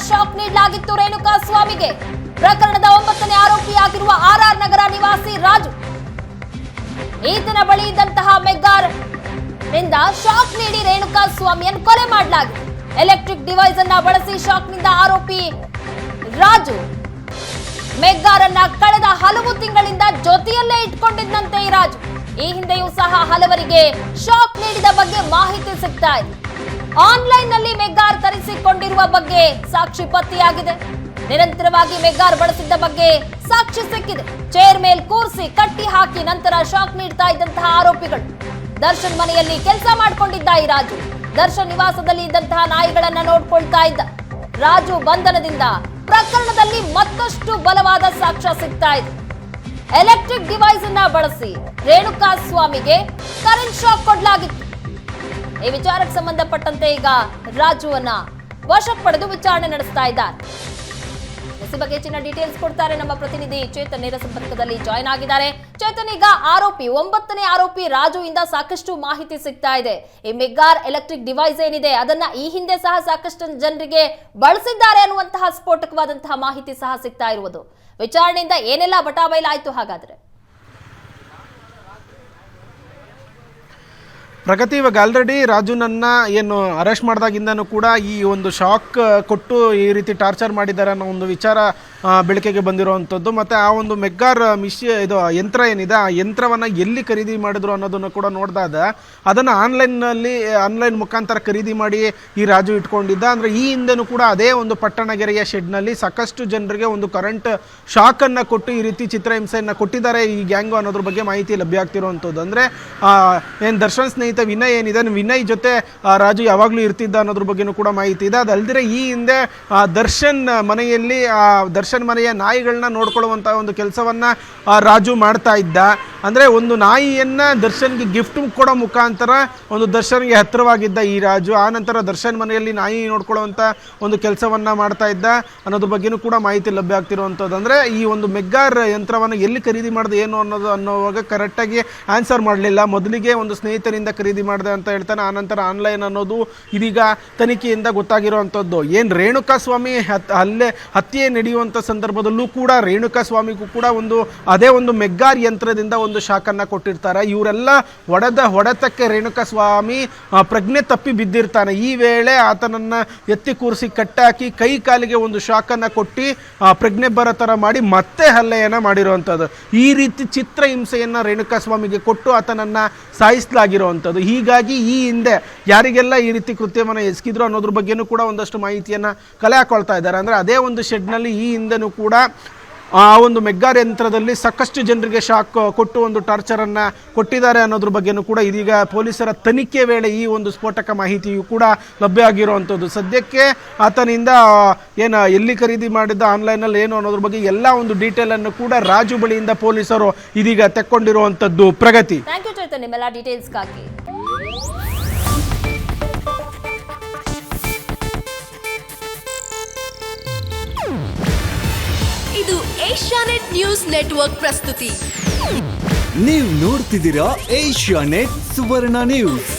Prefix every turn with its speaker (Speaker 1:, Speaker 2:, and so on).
Speaker 1: Shock ನೀಡಲಾಗಿತ್ತು ರೇಣುಕಾ ಸ್ವಾಮಿಗೆ. ಪ್ರಕರಣದ 9ನೇ ಆರೋಪಿಯಾಗಿರುವ RR ನಗರ ನಿವಾಸಿ ರಾಜು ಈತನ ಬಳಿ ಇದ್ದಂತಹ ಮೆಗ್ಗಾರ್ ನಿಂದ ಶಾಕ್ ನೀಡಿ ರೇಣುಕಾ ಸ್ವಾಮಿಯನ್ನು ಕೊಲೆ ಮಾಡಲಾಗಿದೆ. ಎಲೆಕ್ಟ್ರಿಕ್ ಡಿವೈಸ್ ಅನ್ನ ಬಳಸಿ ಶಾಕ್ ನಿಂದ ಆರೋಪಿ ರಾಜು ಮೆಗ್ಗಾರನ್ನ ಕಳೆದ ಹಲವು ತಿಂಗಳಿಂದ ಜೊತೆಯಲ್ಲೇ ಇಟ್ಕೊಂಡಿದ್ದಂತೆ ಈ ರಾಜು ಈ ಹಿಂದೆಯೂ ಸಹ ಹಲವರಿಗೆ ಶಾಕ್ ನೀಡಿದ ಬಗ್ಗೆ ಮಾಹಿತಿ ಸಿಗ್ತಾ ಇದೆ. ಆನ್ಲೈನ್ ನಲ್ಲಿ ಮೆಗ್ಗಾರ್ ತರಿಸಿಕೊಂಡಿರುವ ಬಗ್ಗೆ ಸಾಕ್ಷಿ ಪತ್ತೆಯಾಗಿದೆ. ನಿರಂತರವಾಗಿ ಮೆಗ್ಗಾರ್ ಬಳಸಿದ್ದ ಬಗ್ಗೆ ಸಾಕ್ಷಿ ಸಿಕ್ಕಿದೆ. ಚೇರ್ ಮೇಲ್ ಕೂರಿಸಿ ಕಟ್ಟಿ ಹಾಕಿ ನಂತರ ಶಾಕ್ ನೀಡ್ತಾ ಇದ್ದಂತಹ ಆರೋಪಿಗಳು. ದರ್ಶನ್ ಮನೆಯಲ್ಲಿ ಕೆಲಸ ಮಾಡ್ಕೊಂಡಿದ್ದ ಈ ರಾಜು ದರ್ಶನ್ ನಿವಾಸದಲ್ಲಿ ಇದ್ದಂತಹ ನಾಯಿಗಳನ್ನ ನೋಡ್ಕೊಳ್ತಾ ಇದ್ದ. ರಾಜು ಬಂಧನದಿಂದ ಪ್ರಕರಣದಲ್ಲಿ ಮತ್ತಷ್ಟು ಬಲವಾದ ಸಾಕ್ಷ್ಯ ಸಿಗ್ತಾ ಇದೆ. ಎಲೆಕ್ಟ್ರಿಕ್ ಡಿವೈಸ್ ಅನ್ನ ಬಳಸಿ ರೇಣುಕಾ ಸ್ವಾಮಿಗೆ ಕರೆಂಟ್ ಶಾಕ್ ಕೊಡಲಾಗಿತ್ತು. ಈ ವಿಚಾರಕ್ಕೆ ಸಂಬಂಧಪಟ್ಟಂತೆ ಈಗ ರಾಜುವನ್ನ ವಶಕ್ಕೆ ಪಡೆದು ವಿಚಾರಣೆ ನಡೆಸ್ತಾ ಇದ್ದಾರೆ. ಈ ಬಗ್ಗೆ ಹೆಚ್ಚಿನ ಡೀಟೇಲ್ಸ್ ಕೊಡ್ತಾರೆ ನಮ್ಮ ಪ್ರತಿನಿಧಿ ಚೇತನ್ ನೇರ ಸಂಪರ್ಕದಲ್ಲಿ ಜಾಯ್ನ್ ಆಗಿದ್ದಾರೆ. ಚೇತನ್, ಈಗ 9ನೇ ಆರೋಪಿ ರಾಜು ಇಂದ ಸಾಕಷ್ಟು ಮಾಹಿತಿ ಸಿಗ್ತಾ ಇದೆ. ಈ ಮೆಗ್ಗಾರ್ ಎಲೆಕ್ಟ್ರಿಕ್ ಡಿವೈಸ್ ಏನಿದೆ ಅದನ್ನ ಈ ಹಿಂದೆ ಸಹ ಸಾಕಷ್ಟು ಜನರಿಗೆ ಬಳಸಿದ್ದಾರೆ ಅನ್ನುವಂತಹ ಸ್ಫೋಟಕವಾದಂತಹ ಮಾಹಿತಿ ಸಹ ಸಿಗ್ತಾ ಇರುವುದು. ವಿಚಾರಣೆಯಿಂದ ಏನೆಲ್ಲ ಬಟಾಬೈಲಾಯ್ತು ಹಾಗಾದ್ರೆ?
Speaker 2: ಪ್ರಗತಿ, ಇವಾಗ ಆಲ್ರೆಡಿ ರಾಜುನನ್ನ ಏನು ಅರೆಸ್ಟ್ ಮಾಡಿದಾಗಿಂದನೂ ಕೂಡ ಈ ಒಂದು ಶಾಕ್ ಕೊಟ್ಟು ಈ ರೀತಿ ಟಾರ್ಚರ್ ಮಾಡಿದ್ದಾರೆ ಅನ್ನೋ ಒಂದು ವಿಚಾರ ಬೆಳಕಿಗೆ ಬಂದಿರುವಂಥದ್ದು. ಮತ್ತು ಆ ಒಂದು ಮೆಗ್ಗಾರ್ ಇದು ಯಂತ್ರ ಏನಿದೆ ಆ ಯಂತ್ರವನ್ನು ಎಲ್ಲಿ ಖರೀದಿ ಮಾಡಿದ್ರು ಅನ್ನೋದನ್ನು ಕೂಡ ನೋಡಿದಾಗ ಅದನ್ನು ಆನ್ಲೈನ್ ಮುಖಾಂತರ ಖರೀದಿ ಮಾಡಿ ಈ ರಾಜು ಇಟ್ಕೊಂಡಿದ್ದ. ಅಂದರೆ ಈ ಹಿಂದೆನೂ ಕೂಡ ಅದೇ ಒಂದು ಪಟ್ಟಣಗೆರೆಯ ಶೆಡ್ನಲ್ಲಿ ಸಾಕಷ್ಟು ಜನರಿಗೆ ಒಂದು ಕರೆಂಟ್ ಶಾಕನ್ನು ಕೊಟ್ಟು ಈ ರೀತಿ ಚಿತ್ರಹಿಂಸೆಯನ್ನು ಕೊಟ್ಟಿದ್ದಾರೆ ಈ ಗ್ಯಾಂಗು ಅನ್ನೋದ್ರ ಬಗ್ಗೆ ಮಾಹಿತಿ ಲಭ್ಯ ಆಗ್ತಿರುವಂಥದ್ದು. ಅಂದರೆ ಏನು ದರ್ಶನ್ ಸ್ನೇಹಿತ ವಿನಯ್ ಏನಿದೆ, ವಿನಯ್ ಜೊತೆ ರಾಜು ಯಾವಾಗಲೂ ಇರ್ತಿದ್ದ ಅನ್ನೋದ್ರ ಬಗ್ಗೆನೂ ಕೂಡ ಮಾಹಿತಿ ಇದೆ. ಅದಲ್ದಿರೆ ಈ ಹಿಂದೆ ದರ್ಶನ್ ಮನೆಯಲ್ಲಿ ದರ್ಶನ್ ಮನೆಯ ನಾಯಿಗಳನ್ನ ನೋಡ್ಕೊಳ್ಳುವಂಥ ಒಂದು ಕೆಲಸವನ್ನು ರಾಜು ಮಾಡ್ತಾ ಇದ್ದ. ಅಂದರೆ ಒಂದು ನಾಯಿಯನ್ನು ದರ್ಶನ್ಗೆ ಗಿಫ್ಟ್ ಕೊಡೋ ಮುಖಾಂತರ ಒಂದು ದರ್ಶನ್ಗೆ ಹತ್ತಿರವಾಗಿದ್ದ ಈ ರಾಜು ಆ ನಂತರ ದರ್ಶನ್ ಮನೆಯಲ್ಲಿ ನಾಯಿ ನೋಡ್ಕೊಳ್ಳುವಂಥ ಒಂದು ಕೆಲಸವನ್ನು ಮಾಡ್ತಾ ಇದ್ದ ಅನ್ನೋದ್ರ ಬಗ್ಗೆನೂ ಕೂಡ ಮಾಹಿತಿ ಲಭ್ಯ ಆಗ್ತಿರುವಂಥದ್ದು. ಅಂದರೆ ಈ ಒಂದು ಮೆಗ್ಗಾರ್ ಯಂತ್ರವನ್ನು ಎಲ್ಲಿ ಖರೀದಿ ಮಾಡಿದೆ ಏನು ಅನ್ನೋವಾಗ ಕರೆಕ್ಟಾಗಿ ಆನ್ಸರ್ ಮಾಡಲಿಲ್ಲ. ಮೊದಲಿಗೆ ಒಂದು ಸ್ನೇಹಿತರಿಂದ ಖರೀದಿ ಮಾಡಿದೆ ಅಂತ ಹೇಳ್ತಾನೆ. ಆನಂತರ ಆನ್ಲೈನ್ ಅನ್ನೋದು ಇದೀಗ ತನಿಖೆಯಿಂದ ಗೊತ್ತಾಗಿರುವಂಥದ್ದು. ಏನು ರೇಣುಕಾ ಸ್ವಾಮಿ ಹತ್ಯೆ ನಡೆಯುವಂಥ ಸಂದರ್ಭದಲ್ಲೂ ಕೂಡ ರೇಣುಕಾ ಸ್ವಾಮಿಗೂ ಕೂಡ ಅದೇ ಒಂದು ಮೆಗ್ಗಾರ್ ಯಂತ್ರದಿಂದ ಒಂದು ಶಾಕನ್ನು ಕೊಟ್ಟಿರ್ತಾರೆ. ಇವರೆಲ್ಲ ಹೊಡೆತಕ್ಕೆ ರೇಣುಕಾ ಸ್ವಾಮಿ ಪ್ರಜ್ಞೆ ತಪ್ಪಿ ಬಿದ್ದಿರ್ತಾನೆ. ಈ ವೇಳೆ ಆತನನ್ನು ಎತ್ತಿ ಕೂರಿಸಿ ಕಟ್ಟಾಕಿ ಕೈ ಕಾಲಿಗೆ ಒಂದು ಶಾಕನ್ನು ಕೊಟ್ಟು ಪ್ರಜ್ಞೆ ಬರೋ ಥರ ಮಾಡಿ ಮತ್ತೆ ಹಲ್ಲೆಯನ್ನು ಮಾಡಿರುವಂಥದ್ದು. ಈ ರೀತಿ ಚಿತ್ರಹಿಂಸೆಯನ್ನು ರೇಣುಕಾ ಸ್ವಾಮಿಗೆ ಕೊಟ್ಟು ಆತನನ್ನು ಸಾಯಿಸಲಾಗಿರುವಂಥದ್ದು. ಹೀಗಾಗಿ ಈ ಹಿಂದೆ ಯಾರಿಗೆಲ್ಲ ಈ ರೀತಿ ಕೃತ್ಯವನ್ನು ಎಸಗಿದ್ರು ಅನ್ನೋದ್ರ ಬಗ್ಗೆನೂ ಕೂಡ ಒಂದಷ್ಟು ಮಾಹಿತಿಯನ್ನು ಕಲೆ ಹಾಕೊಳ್ತಾ ಇದ್ದಾರೆ. ಅಂದರೆ ಅದೇ ಒಂದು ಶೆಡ್ನಲ್ಲಿ ಈ ಹಿಂದೆನೂ ಕೂಡ ಆ ಒಂದು ಮೆಗ್ಗಾರ್ ಯಂತ್ರದಲ್ಲಿ ಸಾಕಷ್ಟು ಜನರಿಗೆ ಶಾಕ್ ಕೊಟ್ಟು ಒಂದು ಟಾರ್ಚರನ್ನು ಕೊಟ್ಟಿದ್ದಾರೆ ಅನ್ನೋದ್ರ ಬಗ್ಗೆನೂ ಕೂಡ ಇದೀಗ ಪೊಲೀಸರ ತನಿಖೆ ವೇಳೆ ಈ ಒಂದು ಸ್ಫೋಟಕ ಮಾಹಿತಿಯು ಕೂಡ ಲಭ್ಯ ಆಗಿರುವಂಥದ್ದು. ಸದ್ಯಕ್ಕೆ ಆತನಿಂದ ಎಲ್ಲಿ ಖರೀದಿ ಮಾಡಿದ್ದ ಆನ್ಲೈನಲ್ಲಿ ಏನು ಅನ್ನೋದ್ರ ಬಗ್ಗೆ ಎಲ್ಲ ಒಂದು ಡೀಟೇಲನ್ನು ಕೂಡ ರಾಜು ಬಳಿಯಿಂದ ಪೊಲೀಸರು ಇದೀಗ ತೆಕ್ಕೊಂಡಿರುವಂಥದ್ದು. ಪ್ರಗತಿ,
Speaker 1: ಥ್ಯಾಂಕ್ ಯು ಚೇತನ್ ನಿಮ್ಮೆಲ್ಲ ಡೀಟೇಲ್ಸ್ಗಾಗಿ.
Speaker 3: ಇದು ಏಷ್ಯಾನೆಟ್ ನ್ಯೂಸ್ ನೆಟ್ವರ್ಕ್ ಪ್ರಸ್ತುತಿ.
Speaker 4: ನೀವು ನೋಡ್ತಿದ್ದೀರಾ ಏಷ್ಯಾನೆಟ್ ಸುವರ್ಣ ನ್ಯೂಸ್.